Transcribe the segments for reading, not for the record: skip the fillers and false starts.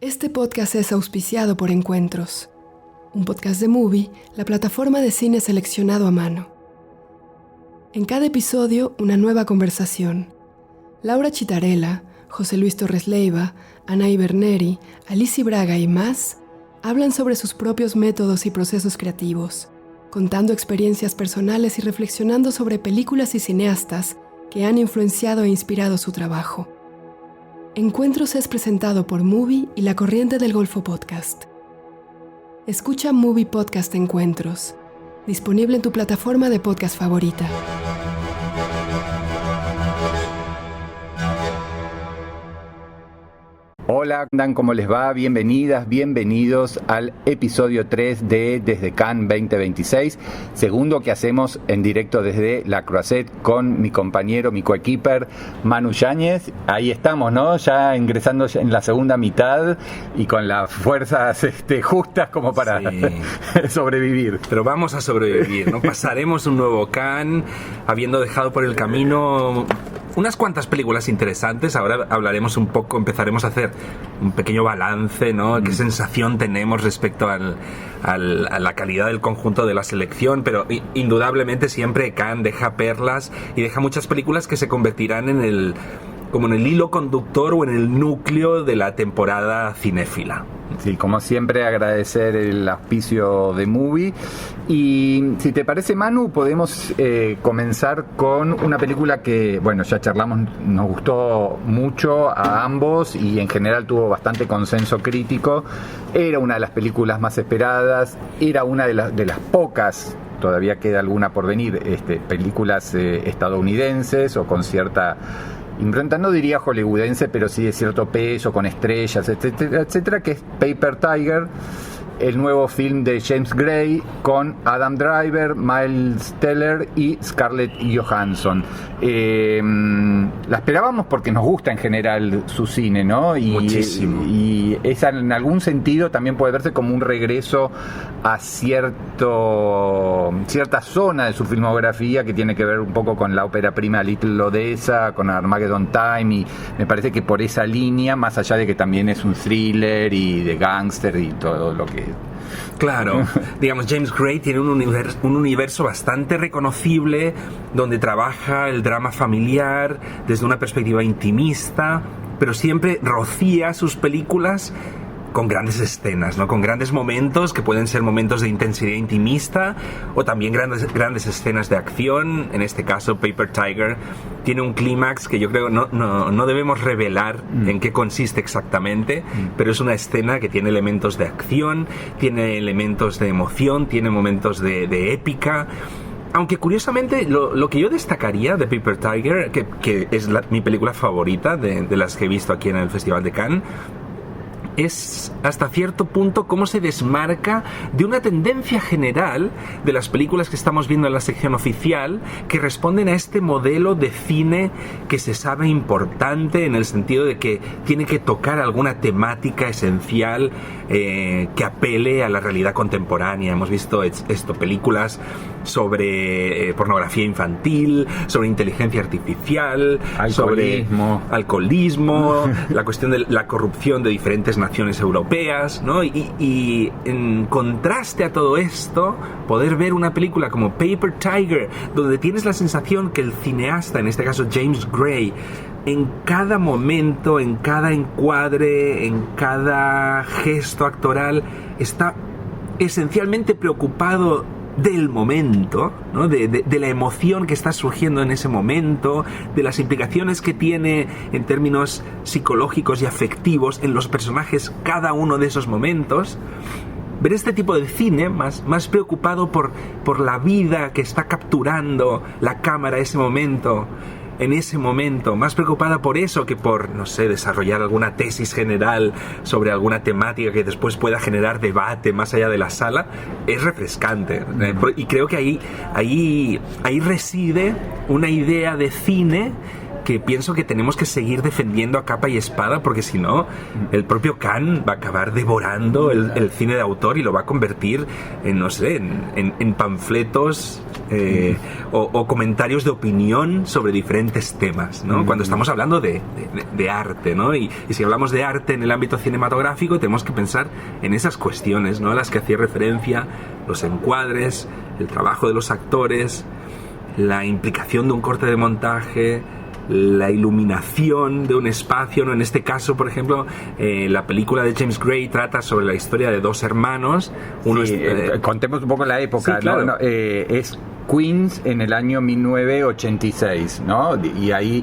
Este podcast es auspiciado por Encuentros, un podcast de Movie, la plataforma de cine seleccionado a mano. En cada episodio, una nueva conversación. Laura Chitarella, José Luis Torres Leiva, Anaí Berneri, Alicia Braga y más hablan sobre sus propios métodos y procesos creativos, contando experiencias personales y reflexionando sobre películas y cineastas que han influenciado e inspirado su trabajo. Encuentros es presentado por Movie y La Corriente del Golfo Podcast. Escucha Movie Podcast Encuentros, disponible en tu plataforma de podcast favorita. Hola, ¿cómo les va? Bienvenidas, bienvenidos al episodio 3 de Desde Cannes 2026, segundo que hacemos en directo desde La Croisette con mi compañero, mi coequiper Manu Yáñez. Ahí estamos, ¿no? Ya ingresando en la segunda mitad y con las fuerzas justas como para sobrevivir. Pero vamos a sobrevivir, ¿no? Pasaremos un nuevo Cannes, habiendo dejado por el camino unas cuantas películas interesantes. Ahora hablaremos un poco, empezaremos a hacer un pequeño balance, ¿no? ¿Qué sensación tenemos respecto a la calidad del conjunto de la selección? Pero indudablemente siempre Cannes deja perlas y deja muchas películas que se convertirán como en el hilo conductor o en el núcleo de la temporada cinéfila. Sí, como siempre agradecer el auspicio de Movie. Y si te parece, Manu, podemos comenzar con una película que, bueno, ya charlamos, nos gustó mucho a ambos y en general tuvo bastante consenso crítico. Era una de las películas más esperadas, era una de las pocas, todavía queda alguna por venir, películas estadounidenses o con cierta impronta, no diría hollywoodense, pero sí de cierto peso, con estrellas, etcétera, etcétera, que es Paper Tiger, el nuevo film de James Gray con Adam Driver, Miles Teller y Scarlett Johansson. La esperábamos porque nos gusta en general su cine, ¿no? Muchísimo. Y esa en algún sentido también puede verse como un regreso a cierta zona de su filmografía que tiene que ver un poco con la ópera prima Little Odessa, con Armageddon Time, y me parece que por esa línea, más allá de que también es un thriller y de gángster y todo lo que... Claro, digamos, James Gray tiene un universo bastante reconocible donde trabaja el drama familiar desde una perspectiva intimista, pero siempre rocía sus películas con grandes escenas, ¿no? Con grandes momentos que pueden ser momentos de intensidad intimista o también grandes escenas de acción. En este caso, Paper Tiger tiene un clímax que yo creo no debemos revelar en qué consiste exactamente, pero es una escena que tiene elementos de acción, tiene elementos de emoción, tiene momentos de épica. Aunque curiosamente lo que yo destacaría de Paper Tiger, que es mi película favorita de las que he visto aquí en el Festival de Cannes, es hasta cierto punto cómo se desmarca de una tendencia general de las películas que estamos viendo en la sección oficial, que responden a este modelo de cine que se sabe importante en el sentido de que tiene que tocar alguna temática esencial que apele a la realidad contemporánea. Hemos visto películas sobre pornografía infantil, sobre inteligencia artificial, sobre alcoholismo, la cuestión de la corrupción de diferentes naciones europeas, ¿no? Y en contraste a todo esto, poder ver una película como Paper Tiger, donde tienes la sensación que el cineasta, en este caso James Gray, en cada momento, en cada encuadre, en cada gesto actoral, está esencialmente preocupado del momento, ¿no? de la emoción que está surgiendo en ese momento, de las implicaciones que tiene en términos psicológicos y afectivos en los personajes cada uno de esos momentos. Ver este tipo de cine más preocupado por la vida que está capturando la cámara en ese momento, más preocupada por eso que por, no sé, desarrollar alguna tesis general sobre alguna temática que después pueda generar debate más allá de la sala, es refrescante. Y creo que ahí reside una idea de cine que pienso que tenemos que seguir defendiendo a capa y espada, porque si no, el propio Cannes va a acabar devorando el cine de autor y lo va a convertir en, no sé, en panfletos o comentarios de opinión sobre diferentes temas, ¿no? Cuando estamos hablando de arte, ¿no? Y si hablamos de arte en el ámbito cinematográfico, tenemos que pensar en esas cuestiones, ¿no? A las que hacía referencia, los encuadres, el trabajo de los actores, la implicación de un corte de montaje, la iluminación de un espacio, ¿no? En este caso, por ejemplo, la película de James Gray trata sobre la historia de dos hermanos. Uno sí, contemos un poco la época, sí, claro. ¿no? Es Queens en el año 1986, ¿no? Y ahí,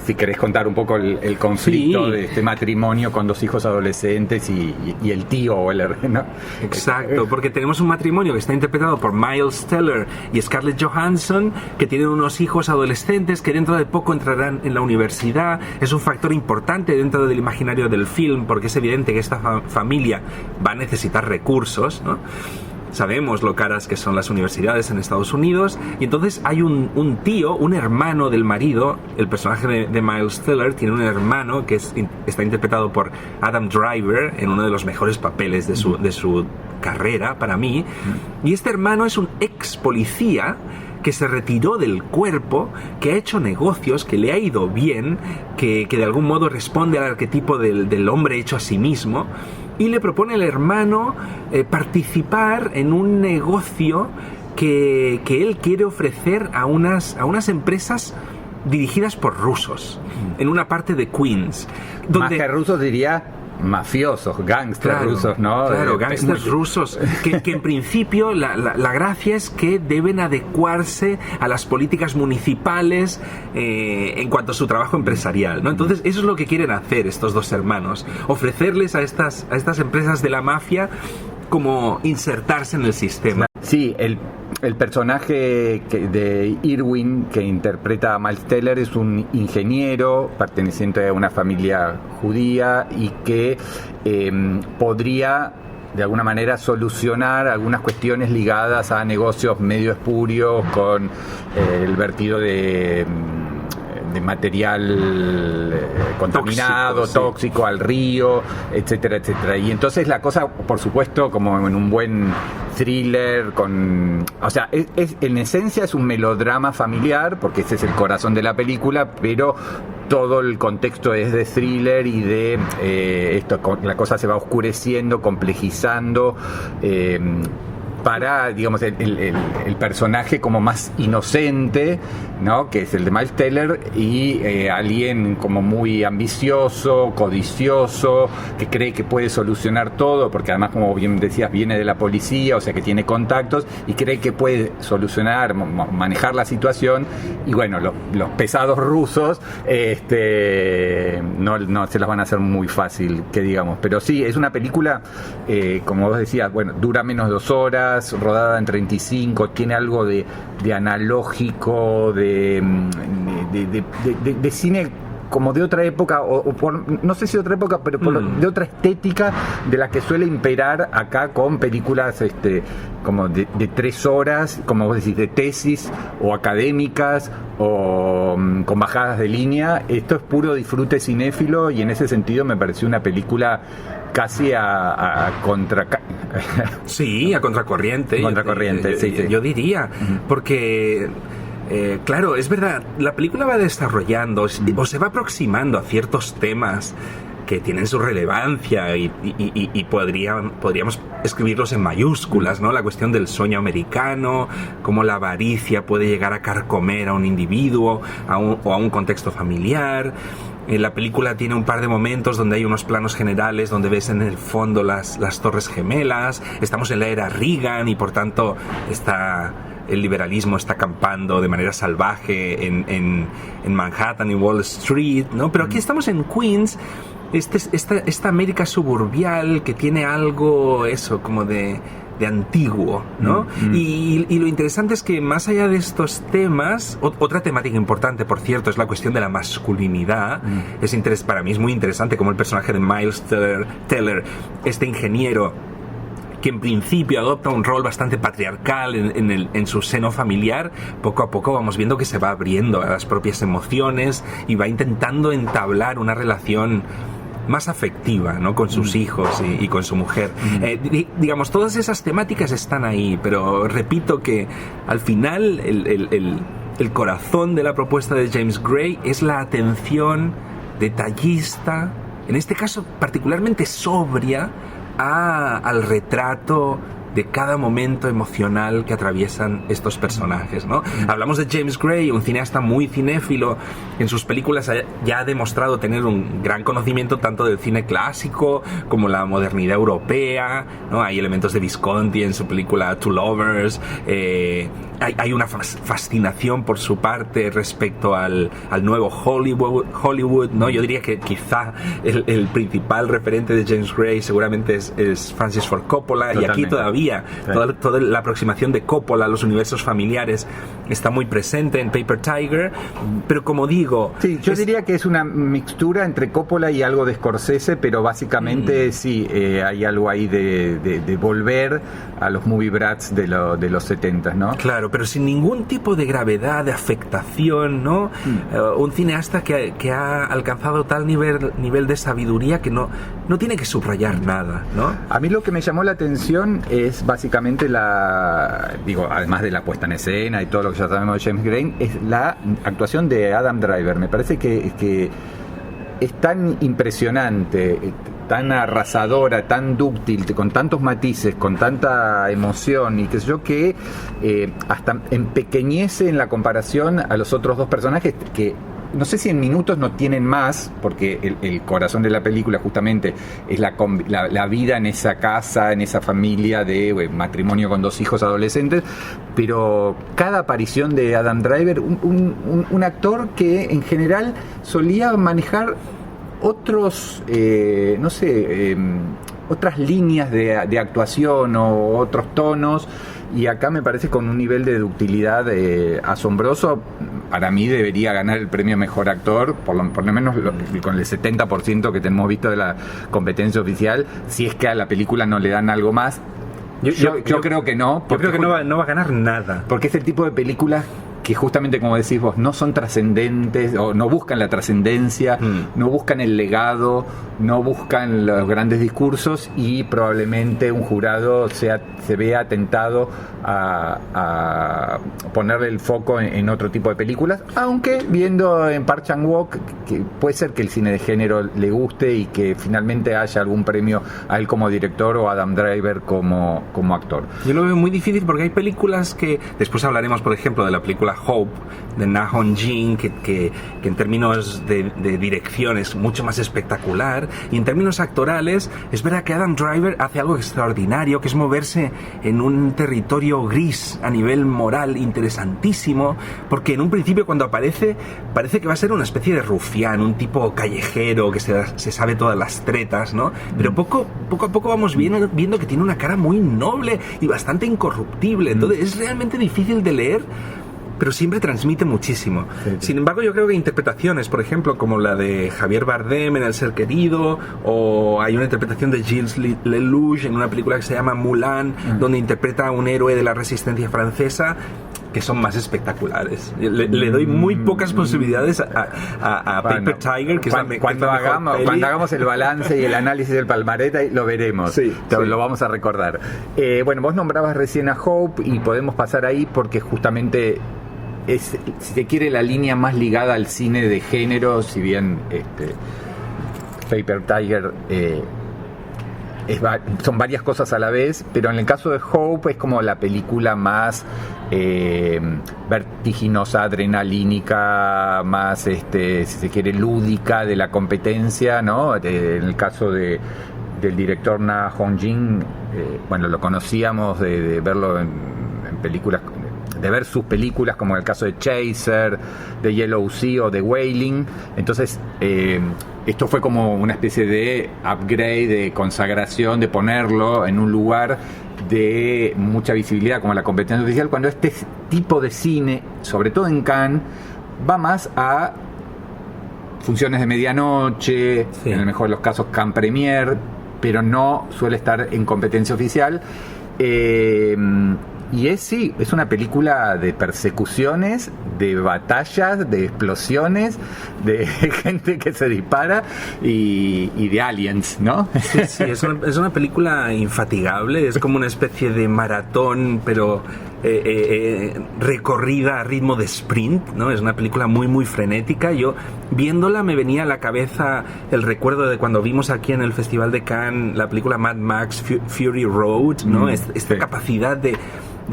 si querés contar un poco el conflicto de este matrimonio con dos hijos adolescentes y el tío o el hermano. Exacto, porque tenemos un matrimonio que está interpretado por Miles Teller y Scarlett Johansson, que tienen unos hijos adolescentes que dentro de poco entrarán en la universidad. Es un factor importante dentro del imaginario del film, porque es evidente que esta familia va a necesitar recursos, ¿no? Sabemos lo caras que son las universidades en Estados Unidos, y entonces hay un tío, un hermano del marido. El personaje de Miles Teller tiene un hermano que está interpretado por Adam Driver en uno de los mejores papeles de su carrera, para mí. Y este hermano es un ex policía que se retiró del cuerpo, que ha hecho negocios, que le ha ido bien, que de algún modo responde al arquetipo del hombre hecho a sí mismo, y le propone al hermano participar en un negocio que él quiere ofrecer a unas empresas dirigidas por rusos, en una parte de Queens. Donde, más que rusos diría mafiosos, gángsters rusos, ¿no? Claro, gángsters rusos, que en principio la gracia es que deben adecuarse a las políticas municipales en cuanto a su trabajo empresarial, ¿no? Entonces eso es lo que quieren hacer estos dos hermanos, ofrecerles a estas empresas de la mafia como insertarse en el sistema. Sí, el personaje de Irwin que interpreta a Miles Teller es un ingeniero perteneciente a una familia judía y que podría de alguna manera solucionar algunas cuestiones ligadas a negocios medio espurios con el vertido de material contaminado, tóxico al río, etcétera, etcétera. Y entonces la cosa, por supuesto, como en un buen thriller, o sea, en esencia es un melodrama familiar, porque ese es el corazón de la película, pero todo el contexto es de thriller y de la cosa se va oscureciendo, complejizando, para, digamos, el personaje como más inocente, ¿no? Que es el de Miles Teller, y alguien como muy ambicioso, codicioso, que cree que puede solucionar todo, porque además, como bien decías, viene de la policía, o sea que tiene contactos, y cree que puede solucionar, manejar la situación. Y bueno, los pesados rusos no se las van a hacer muy fácil, que digamos. Pero sí, es una película, como vos decías, bueno, dura menos de 2 horas, rodada en 35, tiene algo de analógico, de cine como de otra época, no sé si de otra época, pero de otra estética de la que suele imperar acá con películas como de 3 horas, como vos decís, de tesis o académicas o con bajadas de línea. Esto es puro disfrute cinéfilo, y en ese sentido me pareció una película casi a contracorriente. Contracorriente, sí. Yo diría, porque claro, es verdad, la película va desarrollando o se va aproximando a ciertos temas que tienen su relevancia y podríamos escribirlos en mayúsculas, ¿no? La cuestión del sueño americano, cómo la avaricia puede llegar a carcomer a un individuo o a un contexto familiar. La película tiene un par de momentos donde hay unos planos generales donde ves en el fondo las Torres Gemelas. Estamos en la era Reagan y por tanto el liberalismo está acampando de manera salvaje en Manhattan y Wall Street, ¿no? Pero aquí estamos en Queens, esta América suburbial que tiene algo, eso, como de antiguo, ¿no? Y lo interesante es que más allá de estos temas, otra temática importante, por cierto, es la cuestión de la masculinidad. Para mí es muy interesante cómo el personaje de Miles Teller, este ingeniero que en principio adopta un rol bastante patriarcal en su seno familiar, poco a poco vamos viendo que se va abriendo a las propias emociones y va intentando entablar una relación más afectiva, ¿no? Con sus hijos y con su mujer. Digamos, todas esas temáticas están ahí, pero repito que al final el corazón de la propuesta de James Gray es la atención detallista, en este caso particularmente sobria, al retrato de cada momento emocional que atraviesan estos personajes, ¿no? Hablamos de James Gray, un cineasta muy cinéfilo. En sus películas ya ha demostrado tener un gran conocimiento tanto del cine clásico como la modernidad europea, ¿no? Hay elementos de Visconti en su película Two Lovers. Hay una fascinación por su parte respecto al nuevo Hollywood, ¿no? Yo diría que quizá el principal referente de James Gray seguramente es Francis Ford Coppola. Totalmente. Y aquí todavía toda la aproximación de Coppola a los universos familiares está muy presente en Paper Tiger, pero como digo... Sí, yo diría que es una mixtura entre Coppola y algo de Scorsese, pero básicamente sí, hay algo ahí de volver a los movie brats de los 70, ¿no? Claro, pero sin ningún tipo de gravedad, de afectación, ¿no? Un cineasta que ha alcanzado tal nivel de sabiduría que no tiene que subrayar nada, ¿no? A mí lo que me llamó la atención es básicamente además de la puesta en escena y todo lo que ya sabemos de James Gray, es la actuación de Adam Driver. Me parece que es tan impresionante, tan arrasadora, tan dúctil, con tantos matices, con tanta emoción y qué sé yo, que hasta empequeñece en la comparación a los otros dos personajes que no sé si en minutos no tienen más, porque el corazón de la película justamente es la vida en esa casa, en esa familia de matrimonio con 2 hijos adolescentes, pero cada aparición de Adam Driver, un actor que en general solía manejar otros, otras líneas de actuación o otros tonos, y acá me parece con un nivel de ductilidad asombroso. Para mí debería ganar el premio Mejor Actor, por lo menos con el 70% que tenemos visto de la competencia oficial, si es que a la película no le dan algo más. Yo creo que no. Yo creo que no va a ganar nada. Porque es el tipo de películas que justamente, como decís vos, no son trascendentes o no buscan la trascendencia, no buscan el legado, no buscan los grandes discursos, y probablemente un jurado se vea tentado a ponerle el foco en otro tipo de películas, aunque viendo en Park Chan-wook que puede ser que el cine de género le guste y que finalmente haya algún premio a él como director o a Adam Driver como actor. Yo lo veo muy difícil porque hay películas que después hablaremos, por ejemplo, de la película Hope de Na Hong-jin, que en términos de dirección es mucho más espectacular, y en términos actorales es verdad que Adam Driver hace algo extraordinario, que es moverse en un territorio gris a nivel moral interesantísimo, porque en un principio cuando aparece parece que va a ser una especie de rufián, un tipo callejero que se sabe todas las tretas, ¿no? Pero poco a poco vamos viendo que tiene una cara muy noble y bastante incorruptible, entonces es realmente difícil de leer, pero siempre transmite muchísimo. Sí. Sin embargo, yo creo que interpretaciones, por ejemplo, como la de Javier Bardem en El Ser Querido, o hay una interpretación de Gilles Lelouch en una película que se llama Moulin, donde interpreta a un héroe de la resistencia francesa, que son más espectaculares. Le doy muy pocas posibilidades a Paper Tiger, que cuando hagamos el balance y el análisis del palmarés, lo veremos. Sí. Lo vamos a recordar. Bueno, vos nombrabas recién a Hope y podemos pasar ahí porque justamente es, si se quiere, la línea más ligada al cine de género, si bien Paper Tiger son varias cosas a la vez, pero en el caso de Hope es como la película más vertiginosa, adrenalínica, más si se quiere lúdica de la competencia, ¿no? En el caso del director Na Hong-jin, bueno, lo conocíamos de verlo en películas, de ver sus películas, como el caso de Chaser, de Yellow Sea o de Wailing. Entonces esto fue como una especie de upgrade, de consagración, de ponerlo en un lugar de mucha visibilidad como la competencia oficial, cuando este tipo de cine, sobre todo en Cannes, va más a funciones de medianoche, sí, en el mejor de los casos Cannes Premier, pero no suele estar en competencia oficial. Y es una película de persecuciones, de batallas, de explosiones, de gente que se dispara y de aliens, ¿no? Sí, es una película infatigable, es como una especie de maratón, pero recorrida a ritmo de sprint, ¿no? Es una película muy, muy frenética. Yo, viéndola, me venía a la cabeza el recuerdo de cuando vimos aquí en el Festival de Cannes la película Mad Max Fury Road, ¿no? Esta capacidad de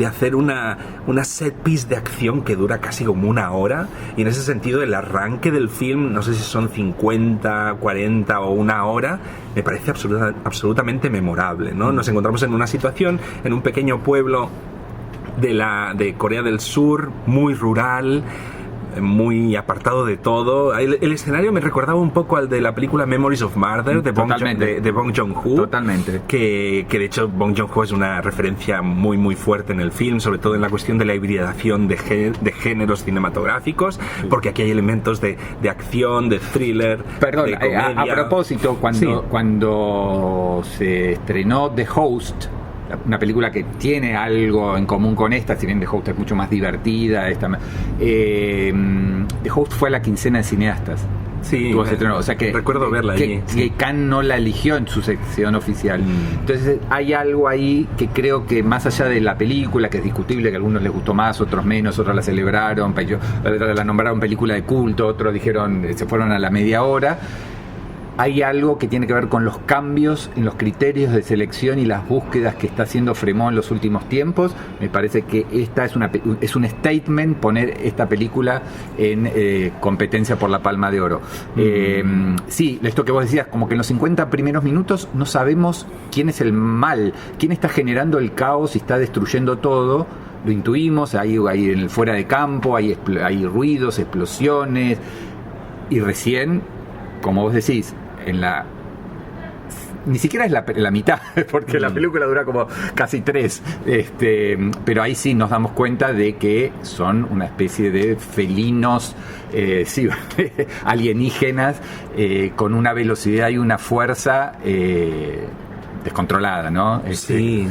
hacer una set piece de acción que dura casi como una hora, y en ese sentido el arranque del film, no sé si son 50, 40 o una hora, me parece absolutamente memorable, ¿no? Nos encontramos en una situación, en un pequeño pueblo de Corea del Sur, muy rural, muy apartado de todo. El escenario me recordaba un poco al de la película Memories of Murder de Bong Joon-ho. Totalmente. Que de hecho Bong Joon-ho es una referencia muy muy fuerte en el film, sobre todo en la cuestión de la hibridación de géneros cinematográficos, porque aquí hay elementos de acción, de thriller, Perdón, de comedia. A propósito, cuando se estrenó The Host, una película que tiene algo en común con esta, si bien The Host es mucho más divertida, The Host fue a la quincena de cineastas. Sí, o sea recuerdo verla allí. Que Cannes no la eligió en su sección oficial. Entonces hay algo ahí que creo que más allá de la película, que es discutible, que a algunos les gustó más, otros menos, otros la celebraron, otros la nombraron película de culto, otros dijeron, se fueron a la media hora. Hay algo que tiene que ver con los cambios en los criterios de selección y las búsquedas que está haciendo Fremont en los últimos tiempos. Me parece que esta es un statement poner esta película en competencia por la Palma de Oro. Sí, esto que vos decías, como que en los 50 primeros minutos no sabemos quién es el mal, quién está generando el caos y está destruyendo todo. Lo intuimos, hay en el fuera de campo, hay ruidos, explosiones, y recién, como vos decís, ni siquiera es la mitad, porque la película dura como casi 3, pero ahí sí nos damos cuenta de que son una especie de felinos, alienígenas, con una velocidad y una fuerza descontrolada, ¿no? Sí,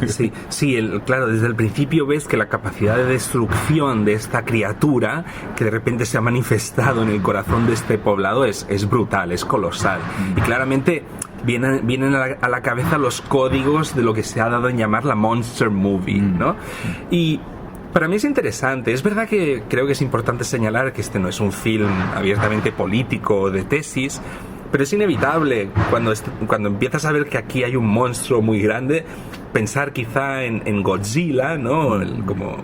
claro, desde el principio ves que la capacidad de destrucción de esta criatura que de repente se ha manifestado en el corazón de este poblado es brutal, es colosal. Y claramente vienen a la cabeza los códigos de lo que se ha dado en llamar la Monster Movie, ¿no? Y para mí es interesante. Es verdad que creo que es importante señalar que este no es un film abiertamente político o de tesis, pero es inevitable cuando empiezas a ver que aquí hay un monstruo muy grande, pensar quizá en Godzilla, ¿no? Como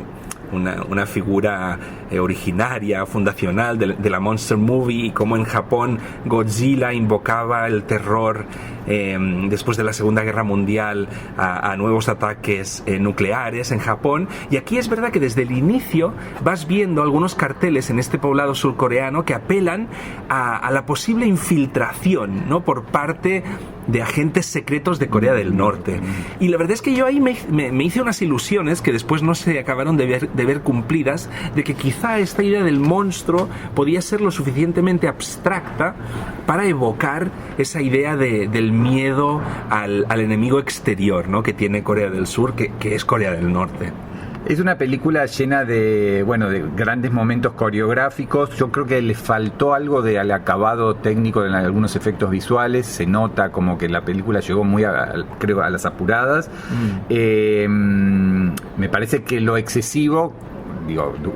una figura originaria, fundacional de la Monster Movie, y como en Japón Godzilla invocaba el terror después de la Segunda Guerra Mundial a nuevos ataques nucleares en Japón. Y aquí es verdad que desde el inicio vas viendo algunos carteles en este poblado surcoreano que apelan a la posible infiltración, ¿no?, por parte de agentes secretos de Corea del Norte. Y la verdad es que yo ahí me hice unas ilusiones que después no se acabaron de ver cumplidas, de que quizá esta idea del monstruo podía ser lo suficientemente abstracta para evocar esa idea del miedo al enemigo exterior, ¿no?, que tiene Corea del Sur, que es Corea del Norte. Es una película llena de grandes momentos coreográficos. Yo creo que le faltó algo al acabado técnico de algunos efectos visuales. Se nota como que la película llegó muy a las apuradas. Me parece que lo excesivo,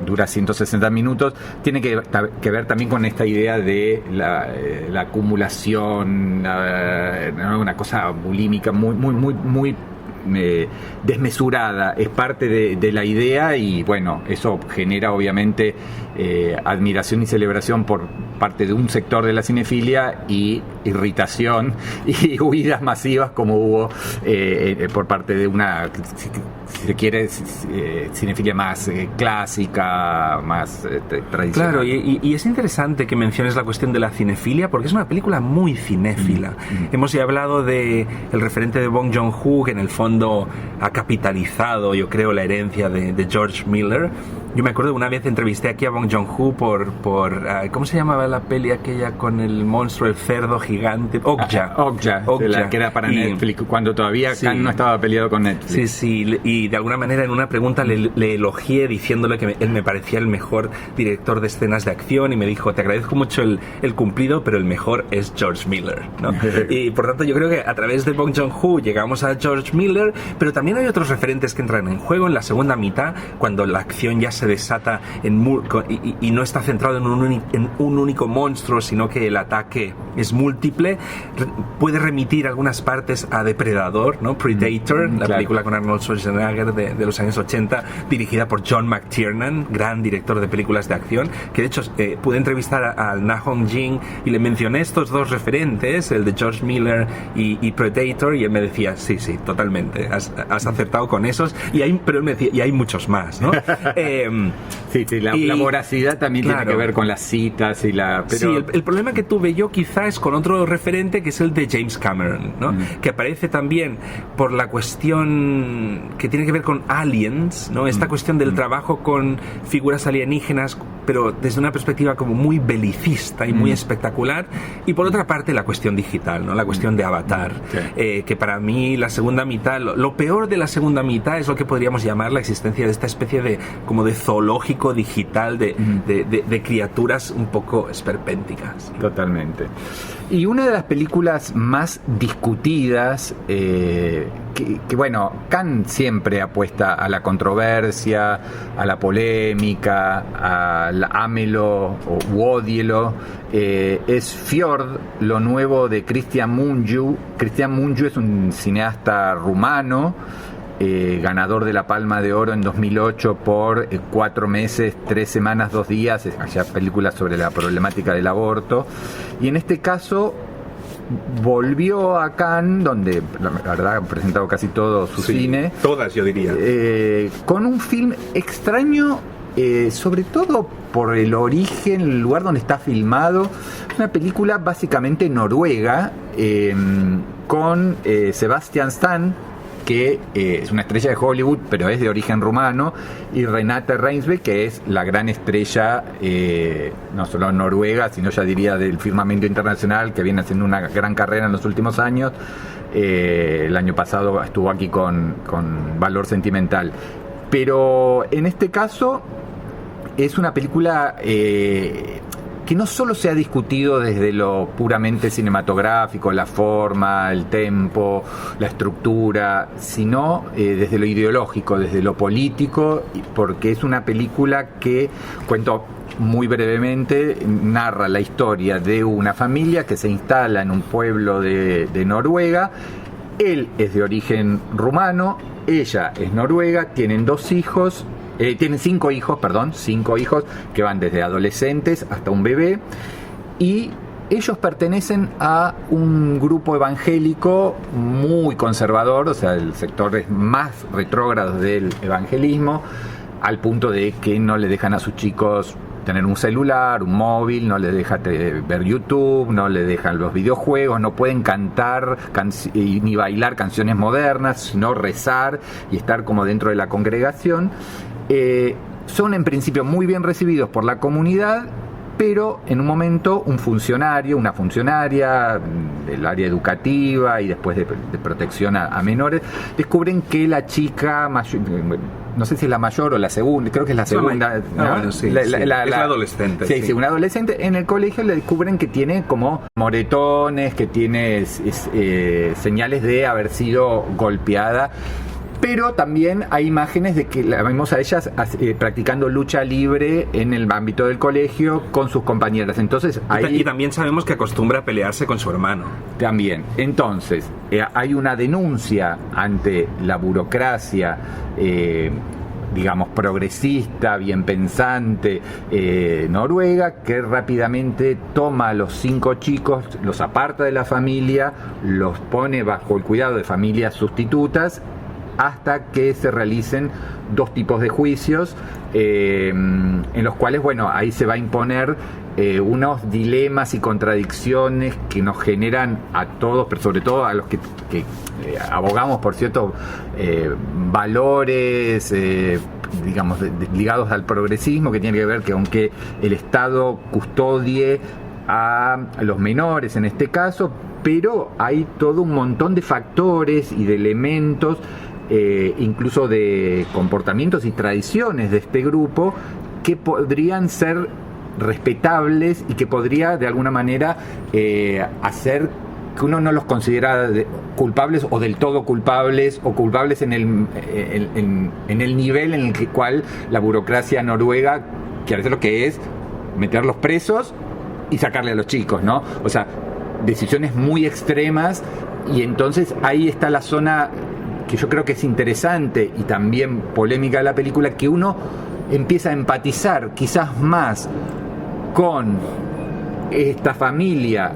dura 160 minutos, tiene que ver también con esta idea de la acumulación, una cosa bulímica muy desmesurada. Es parte de la idea, y bueno, eso genera obviamente admiración y celebración por parte de un sector de la cinefilia, y irritación y huidas masivas como hubo por parte de una, si se quiere, cinefilia más clásica, más tradicional. Claro, y es interesante que menciones la cuestión de la cinefilia, porque es una película muy cinéfila. Hemos ya hablado de el referente de Bong Joon-ho, que en el fondo ha capitalizado, yo creo, la herencia de George Miller, Yo me acuerdo de una vez entrevisté aquí a Bong Joon-ho por ¿cómo se llamaba la peli aquella con el monstruo, el cerdo gigante? Okja, que era para Netflix, cuando todavía Kang no estaba peleado con Netflix. Sí, y de alguna manera en una pregunta le elogié diciéndole que él me parecía el mejor director de escenas de acción y me dijo, te agradezco mucho el cumplido, pero el mejor es George Miller, ¿no? Y por tanto yo creo que a través de Bong Joon-ho llegamos a George Miller, pero también hay otros referentes que entran en juego en la segunda mitad, cuando la acción ya se desata y no está centrado en un único monstruo, sino que el ataque es múltiple. Puede remitir algunas partes a Depredador, ¿no? Predator, la película con Arnold Schwarzenegger de los años 80, dirigida por John McTiernan, gran director de películas de acción, que de hecho pude entrevistar al Na Hong Jin y le mencioné estos dos referentes, el de George Miller y Predator, y él me decía, sí, totalmente, has acertado con esos, pero él me decía, y hay muchos más, ¿no? La voracidad también tiene que ver con las citas y Sí, el problema que tuve yo quizá es con otro referente, que es el de James Cameron, ¿no? Que aparece también por la cuestión que tiene que ver con aliens, ¿no? Esta cuestión del trabajo con figuras alienígenas, pero desde una perspectiva como muy belicista y muy espectacular, y por otra parte la cuestión digital, ¿no? La cuestión de Avatar, que para mí la segunda mitad, lo peor de la segunda mitad es lo que podríamos llamar la existencia de esta especie de como de zoológico digital de criaturas un poco esperpénticas. Totalmente. Y una de las películas más discutidas, que bueno, Cannes siempre apuesta a la controversia, a la polémica, al ámelo o ódielo, es Fjord, lo nuevo de Cristian Mungiu. Cristian Mungiu es un cineasta rumano, ganador de la Palma de Oro en 2008 por 4 meses, 3 semanas, 2 días, hacía películas sobre la problemática del aborto, y en este caso volvió a Cannes, donde la verdad han presentado casi todo su cine, todas yo diría, con un film extraño, sobre todo por el origen, el lugar donde está filmado. Una película básicamente noruega, con Sebastian Stan, que es una estrella de Hollywood, pero es de origen rumano, y Renate Reinsve, que es la gran estrella, no solo noruega, sino ya diría del firmamento internacional, que viene haciendo una gran carrera en los últimos años. El año pasado estuvo aquí con Valor Sentimental. Pero en este caso es una película que no solo se ha discutido desde lo puramente cinematográfico, la forma, el tempo, la estructura, sino desde lo ideológico, desde lo político, porque es una película que, cuento muy brevemente, narra la historia de una familia que se instala en un pueblo de Noruega. Él es de origen rumano, ella es noruega, tienen 2 hijos. Tienen 5 hijos que van desde adolescentes hasta un bebé, y ellos pertenecen a un grupo evangélico muy conservador, o sea, el sector es más retrógrado del evangelismo, al punto de que no le dejan a sus chicos tener un celular, un móvil, no les dejan ver YouTube, no les dejan los videojuegos, no pueden cantar ni bailar canciones modernas, sino rezar y estar como dentro de la congregación. Son en principio muy bien recibidos por la comunidad, pero en un momento una funcionaria del área educativa y después de protección a menores, descubren que la chica mayor, no sé si es la mayor o la segunda, creo que es la segunda, ¿no? Es la adolescente. Sí, una adolescente en el colegio, le descubren que tiene como moretones, que tiene señales de haber sido golpeada. Pero también hay imágenes de que la vemos a ellas practicando lucha libre en el ámbito del colegio con sus compañeras. Entonces ahí y también sabemos que acostumbra a pelearse con su hermano. También. Entonces hay una denuncia ante la burocracia, digamos, progresista, bien pensante, noruega, que rápidamente toma a los 5 chicos, los aparta de la familia, los pone bajo el cuidado de familias sustitutas, hasta que se realicen 2 tipos de juicios, en los cuales, bueno, ahí se va a imponer unos dilemas y contradicciones que nos generan a todos, pero sobre todo a los que abogamos por ciertos valores digamos, ligados al progresismo, que tiene que ver que aunque el Estado custodie a los menores en este caso, pero hay todo un montón de factores y de elementos, incluso de comportamientos y tradiciones de este grupo, que podrían ser respetables y que podría de alguna manera hacer que uno no los considera culpables o del todo culpables o culpables en el nivel en el cual la burocracia noruega quiere hacer lo que es meterlos presos y sacarle a los chicos, ¿no? O sea, decisiones muy extremas, y entonces ahí está la zona que yo creo que es interesante y también polémica de la película, que uno empieza a empatizar quizás más con esta familia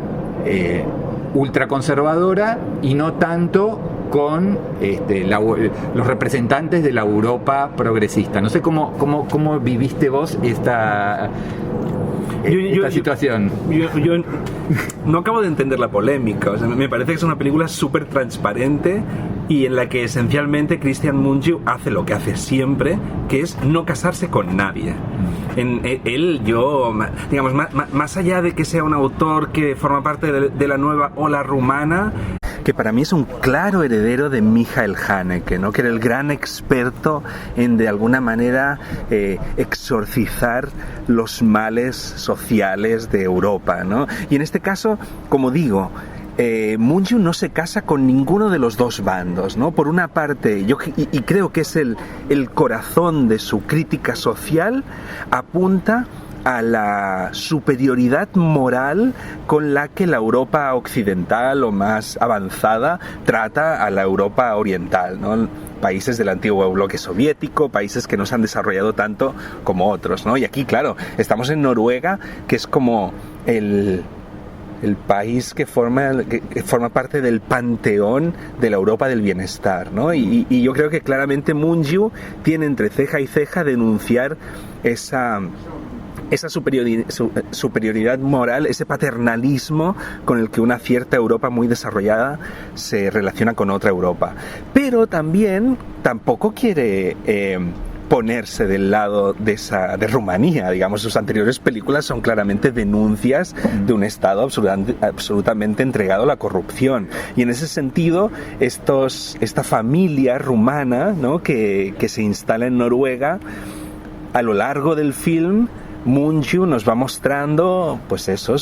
ultraconservadora y no tanto con los representantes de la Europa progresista. No sé cómo viviste vos esta situación. Yo no acabo de entender la polémica. O sea, me parece que es una película súper transparente y en la que esencialmente Cristian Mungiu hace lo que hace siempre, que es no casarse con nadie. Digamos, más allá de que sea un autor que forma parte de la nueva ola rumana, que para mí es un claro heredero de Michael Haneke, ¿no? Que era el gran experto en, de alguna manera, exorcizar los males sociales de Europa, ¿no? Y en este caso, como digo, Mungiu no se casa con ninguno de los dos bandos, ¿no? Por una parte, y creo que es el corazón de su crítica social, apunta a la superioridad moral con la que la Europa occidental o más avanzada trata a la Europa oriental, ¿no? Países del antiguo bloque soviético, países que no se han desarrollado tanto como otros, ¿no? Y aquí, claro, estamos en Noruega, que es como el país que forma parte del panteón de la Europa del bienestar, ¿no? Y yo creo que claramente Mungiu tiene entre ceja y ceja denunciar esa superioridad moral, ese paternalismo con el que una cierta Europa muy desarrollada se relaciona con otra Europa. Pero tampoco quiere ponerse del lado de Rumanía. Digamos, sus anteriores películas son claramente denuncias de un Estado absolutamente entregado a la corrupción. Y en ese sentido, esta familia rumana, ¿no? que se instala en Noruega, a lo largo del film, Mungiu nos va mostrando, pues eso,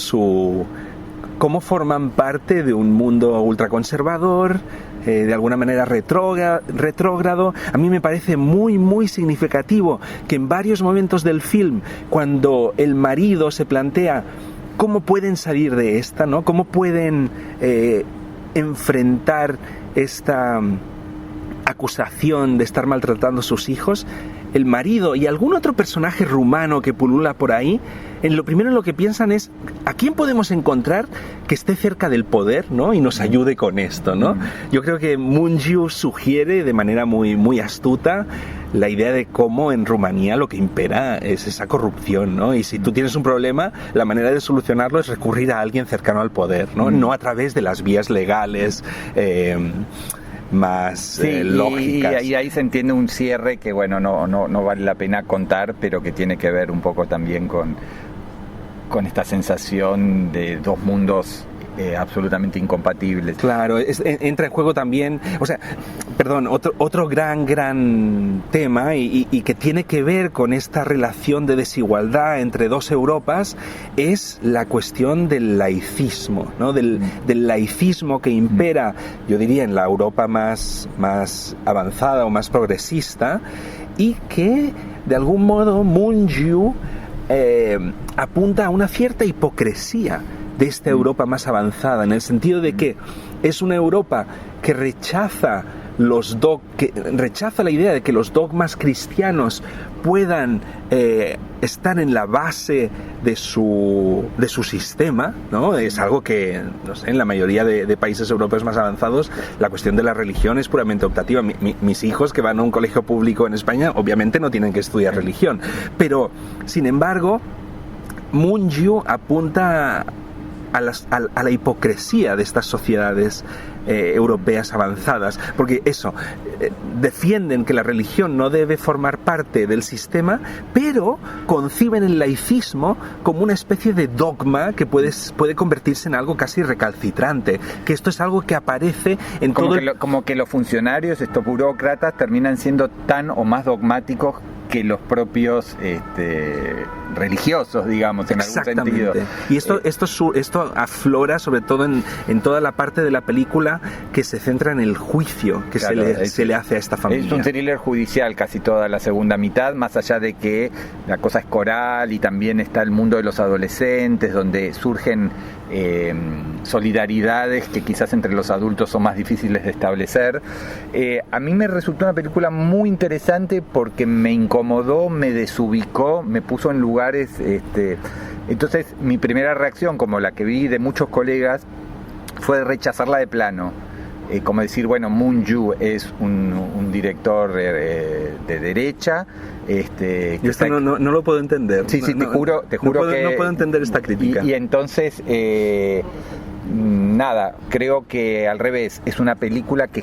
cómo forman parte de un mundo ultraconservador, de alguna manera retrógrado. A mí me parece muy, muy significativo que en varios momentos del film, cuando el marido se plantea cómo pueden salir de esta, ¿no? Cómo pueden enfrentar esta acusación de estar maltratando a sus hijos, el marido y algún otro personaje rumano que pulula por ahí, lo primero en lo que piensan es ¿a quién podemos encontrar que esté cerca del poder, ¿no? Y nos ayude con esto, ¿no? Yo creo que Mungiu sugiere de manera muy, muy astuta la idea de cómo en Rumanía lo que impera es esa corrupción, ¿no? Y si tú tienes un problema, la manera de solucionarlo es recurrir a alguien cercano al poder, ¿no? No a través de las vías legales más lógicas. Y ahí se entiende un cierre que, bueno, no vale la pena contar, pero que tiene que ver un poco también con esta sensación de dos mundos absolutamente incompatibles. Claro, entra en juego también, otro gran tema y que tiene que ver con esta relación de desigualdad entre dos Europas es la cuestión del laicismo, ¿no? Del laicismo que impera, yo diría, en la Europa más avanzada o más progresista, y que de algún modo Mungiu apunta a una cierta hipocresía de esta Europa más avanzada, en el sentido de que es una Europa que rechaza la idea de que los dogmas cristianos puedan estar en la base de su sistema, ¿no? Es algo que, no sé, en la mayoría de países europeos más avanzados la cuestión de la religión es puramente optativa. Mis hijos que van a un colegio público en España obviamente no tienen que estudiar religión, pero sin embargo Mungiu apunta a la hipocresía de estas sociedades europeas avanzadas, porque eso, defienden que la religión no debe formar parte del sistema, pero conciben el laicismo como una especie de dogma que puede convertirse en algo casi recalcitrante, que esto es algo que aparece en como que los funcionarios, estos burócratas, terminan siendo tan o más dogmáticos que los propios religiosos, digamos, en algún sentido. Y esto aflora sobre todo en toda la parte de la película que se centra en el juicio que se le hace a esta familia. Es un thriller judicial casi toda la segunda mitad, más allá de que la cosa es coral y también está el mundo de los adolescentes, donde surgen solidaridades que quizás entre los adultos son más difíciles de establecer. A mí me resultó una película muy interesante porque me incomodó, me desubicó, me puso en lugares. Entonces, mi primera reacción, como la que vi de muchos colegas, fue rechazarla de plano. Como decir, bueno, Moon Ju es un director de derecha. Yo no lo puedo entender. Sí, te juro que no puedo entender esta crítica. Y entonces, nada, creo que al revés, es una película que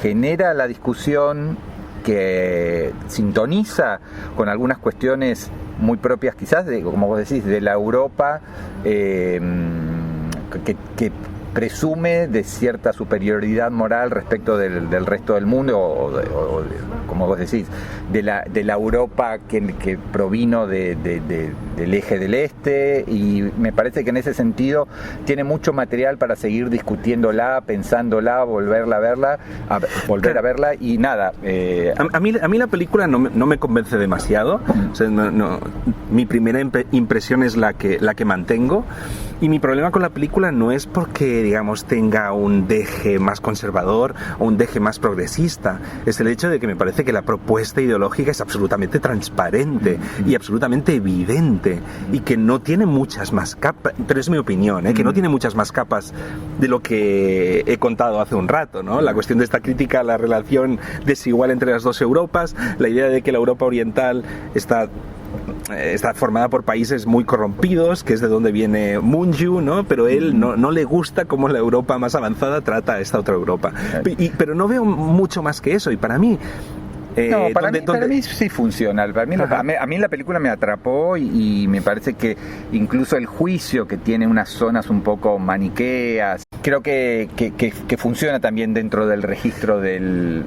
genera la discusión, que sintoniza con algunas cuestiones muy propias quizás, como vos decís, de la Europa, que presume de cierta superioridad moral respecto del resto del mundo, o como vos decís, de la Europa que provino del eje del este, y me parece que en ese sentido tiene mucho material para seguir discutiéndola, pensándola, volver a verla, y nada. A mí la película no me convence demasiado. O sea, mi primera impresión es la que mantengo, y mi problema con la película no es porque, digamos, tenga un deje más conservador o un deje más progresista. Es el hecho de que me parece que la propuesta ideológica es absolutamente transparente y absolutamente evidente, y que no tiene muchas más capas, pero es mi opinión, que no tiene muchas más capas de lo que he contado hace un rato, ¿no? La cuestión de esta crítica a la relación desigual entre las dos Europas, la idea de que la Europa oriental está formada por países muy corrompidos, que es de donde viene Moon Ju, ¿no? Pero él no le gusta cómo la Europa más avanzada trata a esta otra Europa. Pero no veo mucho más que eso, y para mí... para mí sí funciona. A mí la película me atrapó, y me parece que incluso el juicio, que tiene unas zonas un poco maniqueas, creo que funciona también dentro del registro del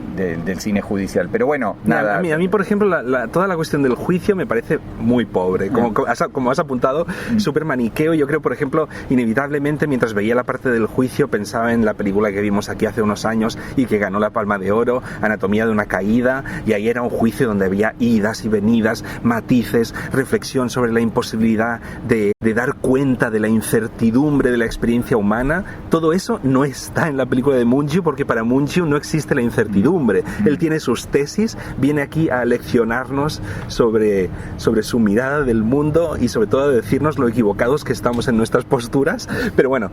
cine judicial. Pero bueno, nada. A mí por ejemplo, toda la cuestión del juicio me parece muy pobre. Como has apuntado, súper maniqueo. Yo creo, por ejemplo, inevitablemente, mientras veía la parte del juicio, pensaba en la película que vimos aquí hace unos años y que ganó la Palma de Oro, Anatomía de una caída, y ahí era un juicio donde había idas y venidas, matices, reflexión sobre la imposibilidad de dar cuenta de la incertidumbre de la experiencia humana. Todo eso no está en la película de Moon Ju, porque para Moon Ju no existe la incertidumbre. Él tiene sus tesis, viene aquí a leccionarnos sobre su mirada del mundo, y sobre todo a decirnos lo equivocados que estamos en nuestras posturas. Pero bueno,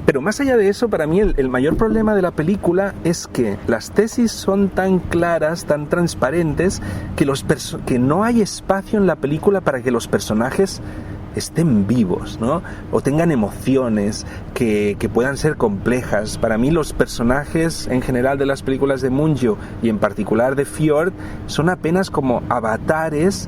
pero más allá de eso, para mí el mayor problema de la película es que las tesis son tan claras, tan transparentes, que no hay espacio en la película para que los personajes estén vivos, ¿no? O tengan emociones que puedan ser complejas. Para mí los personajes en general de las películas de Moon Ju, y en particular de Fjord, son apenas como avatares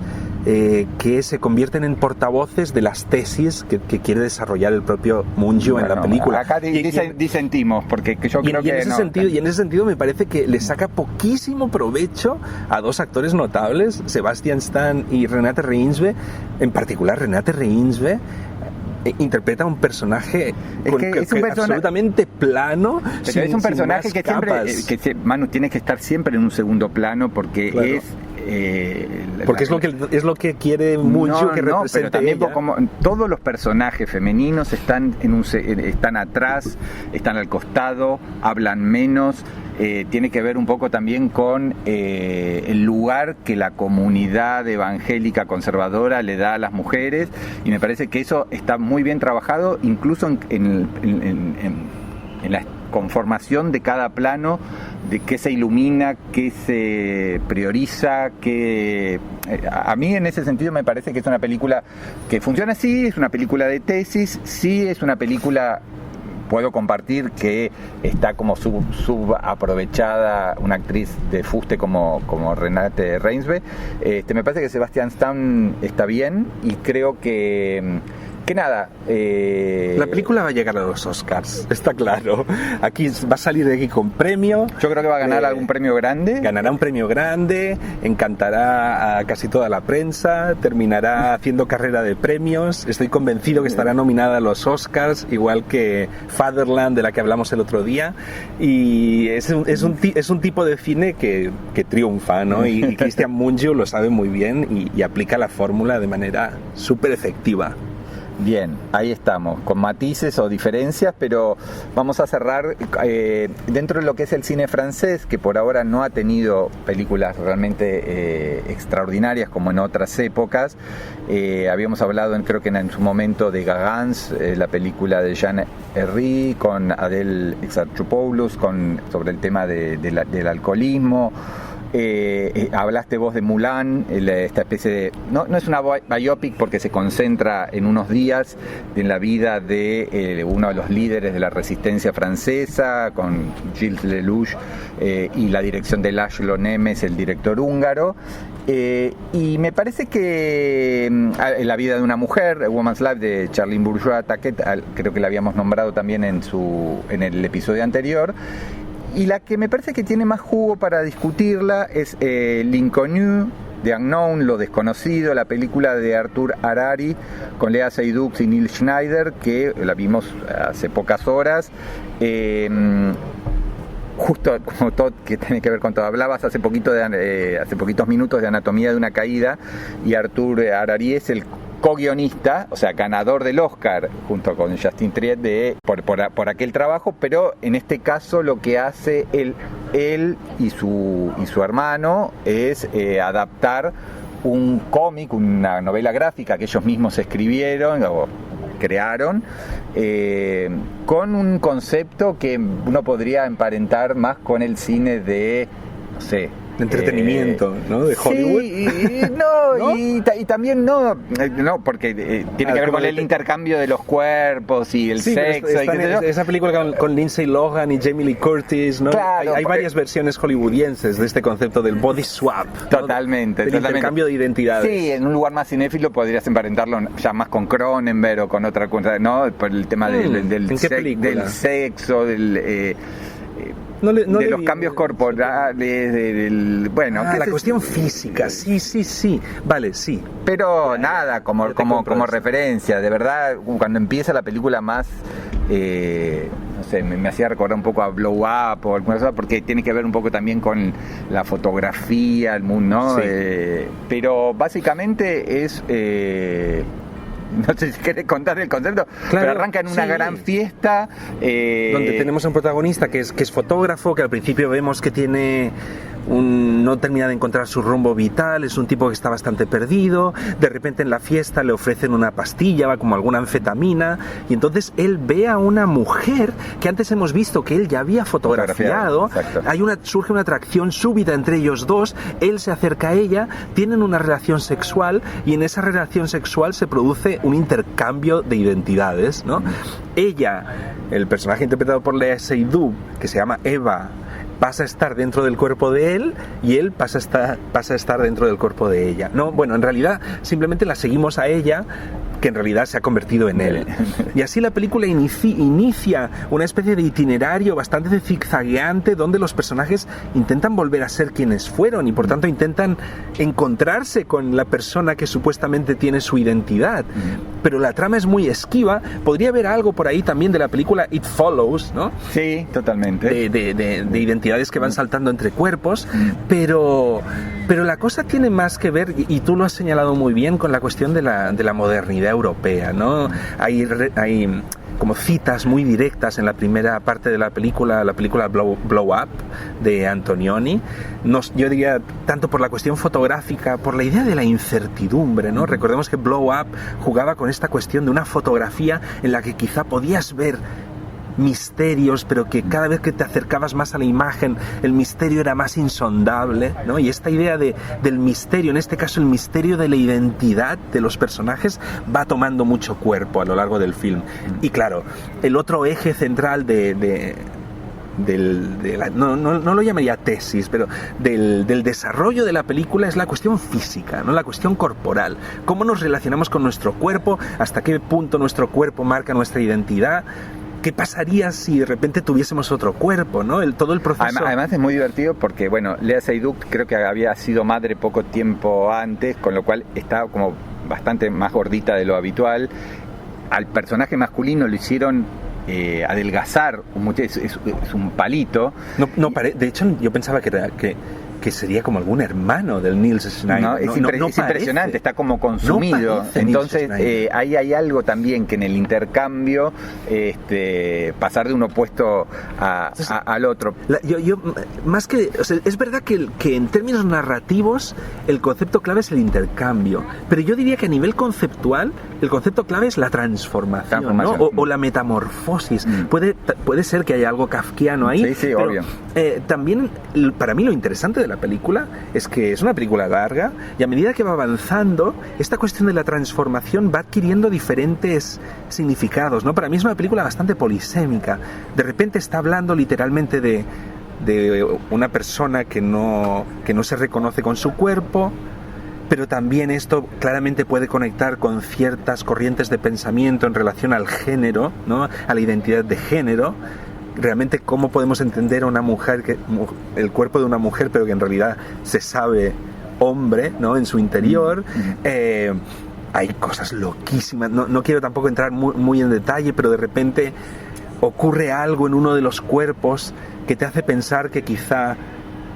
que se convierten en portavoces de las tesis que quiere desarrollar el propio Moon Ju en la película. Acá disentimos, porque yo creo que y en ese sentido me parece que le saca poquísimo provecho a dos actores notables, Sebastian Stan y Renate Reinsve. En particular, Renate Reinsve interpreta un personaje absolutamente plano. Pero es un personaje que siempre, Manu, tiene que estar siempre en un segundo plano, porque porque es lo que quiere mucho que represente. Pero también ella. Como todos los personajes femeninos están atrás, están al costado, hablan menos. Tiene que ver un poco también con el lugar que la comunidad evangélica conservadora le da a las mujeres, y me parece que eso está muy bien trabajado, incluso en la conformación de cada plano, de qué se ilumina, qué se prioriza, a mí en ese sentido me parece que es una película que funciona así, es una película de tesis, sí es una película puedo compartir que está como subaprovechada una actriz de fuste como Renate Reinsve. Me parece que Sebastian Stan está bien y creo que nada. La película va a llegar a los Oscars, está claro. Aquí va a salir de aquí con premio. Yo creo que va a ganar algún premio grande. Ganará un premio grande, encantará a casi toda la prensa, terminará haciendo carrera de premios. Estoy convencido que estará nominada a los Oscars, igual que Fatherland, de la que hablamos el otro día. Y es un tipo de cine que triunfa, ¿no? Y Cristian Mungiu lo sabe muy bien y aplica la fórmula de manera súper efectiva. Bien, ahí estamos, con matices o diferencias, pero vamos a cerrar dentro de lo que es el cine francés, que por ahora no ha tenido películas realmente extraordinarias como en otras épocas. Habíamos hablado, creo que en su momento, de Gagans, la película de Jean Herry con Adèle Exarchopoulos sobre el tema del alcoholismo. Hablaste vos de Mulan, esta especie de... No es una biopic porque se concentra en unos días en la vida de uno de los líderes de la resistencia francesa, con Gilles Lelouch y la dirección de László Nemes, el director húngaro. Y me parece que la vida de una mujer, A Woman's Life, de Charlene Bourgeois-Taquet, creo que la habíamos nombrado también en el episodio anterior. Y la que me parece que tiene más jugo para discutirla es L'Inconnu, The Unknown, Lo Desconocido, la película de Arthur Harari con Léa Seydoux y Neil Schneider, que la vimos hace pocas horas. Justo como todo que tiene que ver con todo, hablabas hace poquitos minutos de Anatomía de una caída, y Arthur Harari es el co-guionista, o sea, ganador del Oscar junto con Justin Triet por aquel trabajo, pero en este caso lo que hace él y su hermano es adaptar un cómic, una novela gráfica que ellos mismos escribieron o crearon, con un concepto que uno podría emparentar más con el cine de, no sé, de entretenimiento, ¿no? De Hollywood. Sí, ¿No? y también no, porque tiene que ver con el intercambio de los cuerpos y el sexo. Esa película con Lindsay Lohan y Jamie Lee Curtis, ¿no? Claro, hay varias versiones hollywoodienses de este concepto del body swap, ¿no? Totalmente. Del intercambio de identidades. Sí, en un lugar más cinéfilo podrías emparentarlo ya más con Cronenberg o con otra cosa, ¿no? Por el tema del sexo, de los cambios corporales, bueno... la cuestión física, sí. Vale, sí. Pero nada, como referencia, de verdad, cuando empieza la película más... no sé, me hacía recordar un poco a Blow Up o alguna cosa, porque tiene que ver un poco también con la fotografía, el mundo, ¿no? Sí. Pero básicamente es... no sé si querés contar el concepto, claro, pero arranca en una gran fiesta donde tenemos un protagonista que es fotógrafo, que al principio vemos que tiene no termina de encontrar su rumbo vital, es un tipo que está bastante perdido. De repente en la fiesta le ofrecen una pastilla, va como alguna anfetamina, y entonces él ve a una mujer que antes hemos visto que él ya había fotografiado. Surge una atracción súbita entre ellos dos, él se acerca a ella, tienen una relación sexual, y en esa relación sexual se produce un intercambio de identidades, ¿no? Ella, el personaje interpretado por Léa Seydoux, que se llama Eva, pasa a estar dentro del cuerpo de él, y él pasa a estar dentro del cuerpo de ella. No, bueno, en realidad simplemente la seguimos a ella, que en realidad se ha convertido en él. Y así la película inicia una especie de itinerario bastante zigzagueante, donde los personajes intentan volver a ser quienes fueron y por tanto intentan encontrarse con la persona que supuestamente tiene su identidad. Pero la trama es muy esquiva. Podría haber algo por ahí también de la película It Follows, ¿no? Sí, totalmente. De identidades que van saltando entre cuerpos, pero la cosa tiene más que ver, y tú lo has señalado muy bien, con la cuestión de la modernidad europea, ¿no? Hay como citas muy directas en la primera parte de la película Blow Up de Antonioni. Yo diría, tanto por la cuestión fotográfica, por la idea de la incertidumbre, ¿no? Recordemos que Blow Up jugaba con esta cuestión de una fotografía en la que quizá podías ver misterios, pero que cada vez que te acercabas más a la imagen, el misterio era más insondable, ¿no? Y esta idea del misterio, en este caso el misterio de la identidad de los personajes, va tomando mucho cuerpo a lo largo del film. Y claro, el otro eje central no lo llamaría tesis, pero del desarrollo de la película es la cuestión física, ¿no? La cuestión corporal. Cómo nos relacionamos con nuestro cuerpo, hasta qué punto nuestro cuerpo marca nuestra identidad. ¿Qué pasaría si de repente tuviésemos otro cuerpo, ¿no? Todo el proceso... Además es muy divertido porque, bueno, Léa Seydoux creo que había sido madre poco tiempo antes, con lo cual estaba como bastante más gordita de lo habitual. Al personaje masculino lo hicieron adelgazar, es un palito. De hecho, yo pensaba que sería como algún hermano del Nils Schneider. No, es impresionante, está como consumido. Entonces ahí hay algo también que en el intercambio pasar de un opuesto al otro. Más que, o sea, es verdad que en términos narrativos el concepto clave es el intercambio, pero yo diría que a nivel conceptual el concepto clave es la transformación. ¿No? O la metamorfosis. Puede ser que haya algo kafkiano ahí. Sí, pero, obvio. También para mí lo interesante de la película es que es una película larga y a medida que va avanzando esta cuestión de la transformación va adquiriendo diferentes significados, ¿no? Para mí es una película bastante polisémica. De repente está hablando literalmente de una persona que no se reconoce con su cuerpo, pero también esto claramente puede conectar con ciertas corrientes de pensamiento en relación al género, ¿no? A la identidad de género. Realmente cómo podemos entender a una mujer, el cuerpo de una mujer, pero que en realidad se sabe hombre, ¿no? En su interior. Hay cosas loquísimas. No quiero tampoco entrar muy en detalle, pero de repente ocurre algo en uno de los cuerpos que te hace pensar que quizá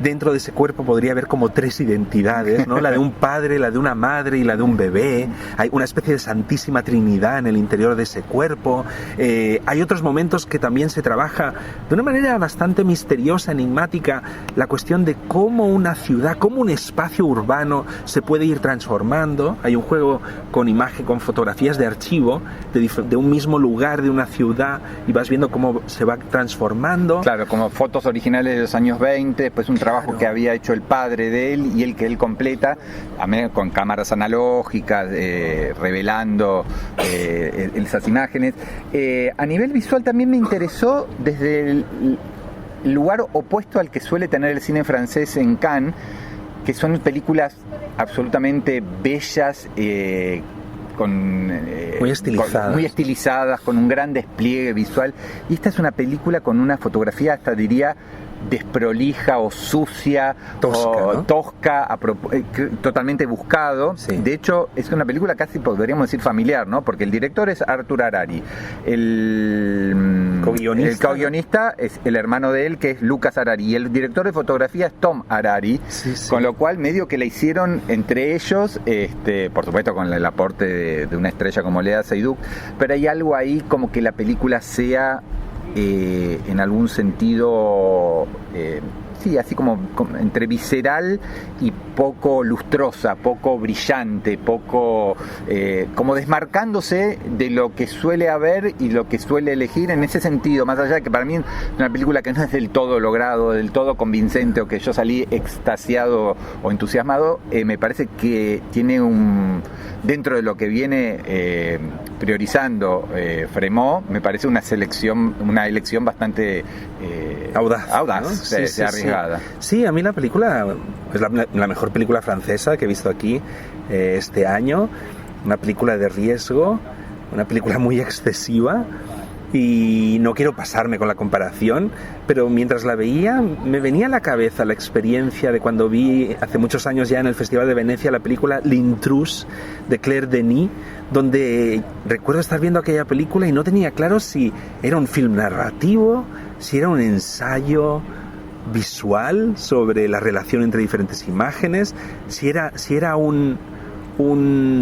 dentro de ese cuerpo podría haber como 3 identidades, ¿no? La de un padre, la de una madre y la de un bebé. Hay una especie de santísima trinidad en el interior de ese cuerpo. Hay otros momentos que también se trabaja de una manera bastante misteriosa, enigmática, la cuestión de cómo una ciudad, cómo un espacio urbano se puede ir transformando. Hay un juego con fotografías de archivo de un mismo lugar de una ciudad y vas viendo cómo se va transformando. Claro, como fotos originales de los años 20, pues un trabajo que había hecho el padre de él y el que él completa con cámaras analógicas, revelando esas imágenes. A nivel visual también me interesó desde el lugar opuesto al que suele tener el cine francés en Cannes, que son películas absolutamente bellas, muy estilizadas, con un gran despliegue visual. Y esta es una película con una fotografía, hasta diría, desprolija o sucia, tosca, totalmente buscado. Sí. De hecho, es una película casi podríamos decir familiar, ¿no? Porque el director es Arthur Harari. El co-guionista es el hermano de él, que es Lucas Harari. Y el director de fotografía es Tom Harari. Sí. Con lo cual, medio que la hicieron entre ellos, por supuesto con el aporte de una estrella como Léa Seydoux, pero hay algo ahí como que la película sea en algún sentido así como entre visceral y poco lustrosa, poco brillante, poco como desmarcándose de lo que suele haber y lo que suele elegir en ese sentido, más allá de que para mí es una película que no es del todo logrado, del todo convincente, o que yo salí extasiado o entusiasmado. Me parece que tiene dentro de lo que viene priorizando Frémont, me parece una elección bastante audaz, ¿no? Arriesgada. Sí, a mí la película es la mejor película francesa que he visto aquí este año. Una película de riesgo, una película muy excesiva. Y no quiero pasarme con la comparación, pero mientras la veía me venía a la cabeza la experiencia de cuando vi hace muchos años ya en el Festival de Venecia la película L'Intrus de Claire Denis, donde recuerdo estar viendo aquella película y no tenía claro si era un film narrativo, si era un ensayo visual sobre la relación entre diferentes imágenes, si era un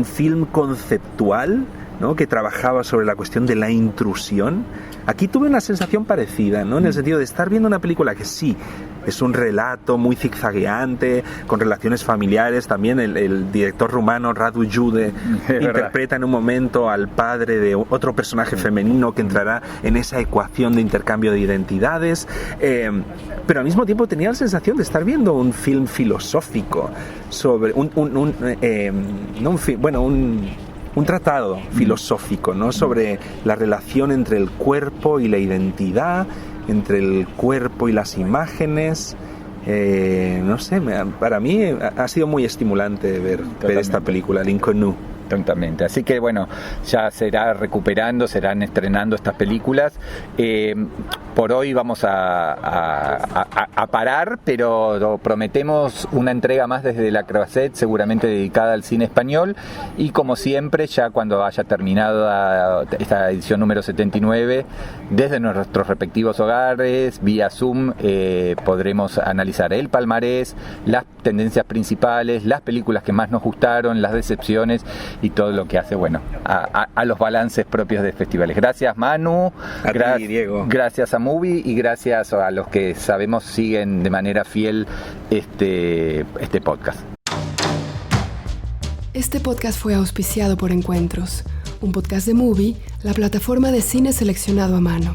film conceptual ¿no?, que trabajaba sobre la cuestión de la intrusión. Aquí tuve una sensación parecida, ¿no?, en el sentido de estar viendo una película que sí, es un relato muy zigzagueante, con relaciones familiares. También el director rumano Radu Jude interpreta en un momento al padre de otro personaje femenino que entrará en esa ecuación de intercambio de identidades, pero al mismo tiempo tenía la sensación de estar viendo un film filosófico sobre un tratado filosófico, ¿no?, sobre la relación entre el cuerpo y la identidad, entre el cuerpo y las imágenes. No sé, para mí ha sido muy estimulante ver esta película, L'Inconnu. Totalmente. Así que bueno, ya serán estrenando estas películas. Por hoy vamos a parar, pero prometemos una entrega más desde la Croisette, seguramente dedicada al cine español. Y como siempre, ya cuando haya terminado esta edición número 79, desde nuestros respectivos hogares, vía Zoom, podremos analizar el palmarés, las tendencias principales, las películas que más nos gustaron, las decepciones y todo lo que hace, a los balances propios de festivales. Gracias, Manu. A ti, Diego. Gracias a Movie y gracias a los que sabemos siguen de manera fiel este podcast. Este podcast fue auspiciado por Encuentros, un podcast de Movie, la plataforma de cine seleccionado a mano.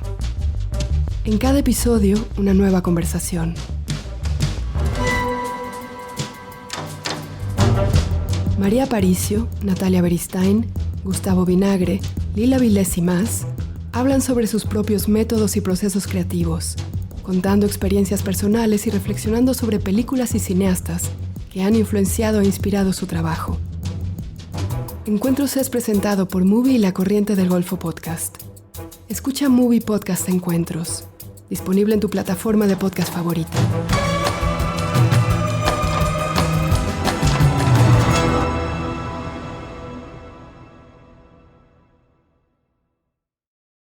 En cada episodio, una nueva conversación. María Aparicio, Natalia Beristain, Gustavo Vinagre, Lila Vilés y más hablan sobre sus propios métodos y procesos creativos, contando experiencias personales y reflexionando sobre películas y cineastas que han influenciado e inspirado su trabajo. Encuentros es presentado por Movie y La Corriente del Golfo Podcast. Escucha Movie Podcast Encuentros, disponible en tu plataforma de podcast favorita.